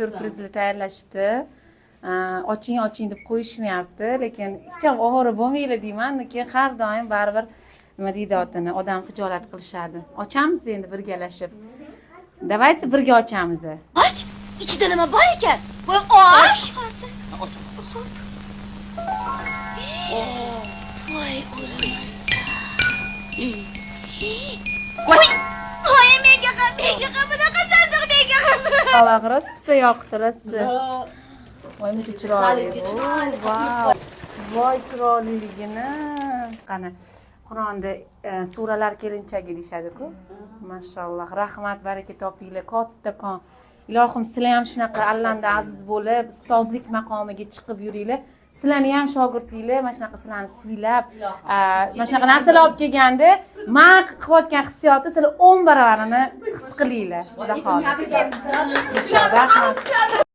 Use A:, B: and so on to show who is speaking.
A: syurprizli tayyorlashibdi. Oching deb qo'yishmayapti, lekin hech ham ovora bo'lmaylar deyman, lekin har doim baribir nima deydi otini, odam xijolat qilishadi. Ochamiz endi birgalashib. Давайте birga ochamiz.
B: Och! Ichida nima bor ekan? Voy, och! Voy, o'lmasa. Voy! Voy, menga bunaqa sandiq menga qildi.
A: Alloh rosa yoqdi, rosa. Voy, muncha chiroyli. Voy, voy chiroyliligini. Qani, Qur'onda suralar kelinchagi deyshadi-ku. Mashalloh, rahmat, baraka topinglar, kattakon. Ilohim, sizlar ham shunaqa Allohda aziz bo'lib, ustozlik maqomiga chiqib yuringlar. Sizlarni ham shogirdinglar, mana shunaqa sizlarni siylab, mana shunaqa narsalar olib kelganda, men qilayotgan hissiyotni sizlar 10 baravarini his qilinglar. Xudo xohlasa. Rahmat.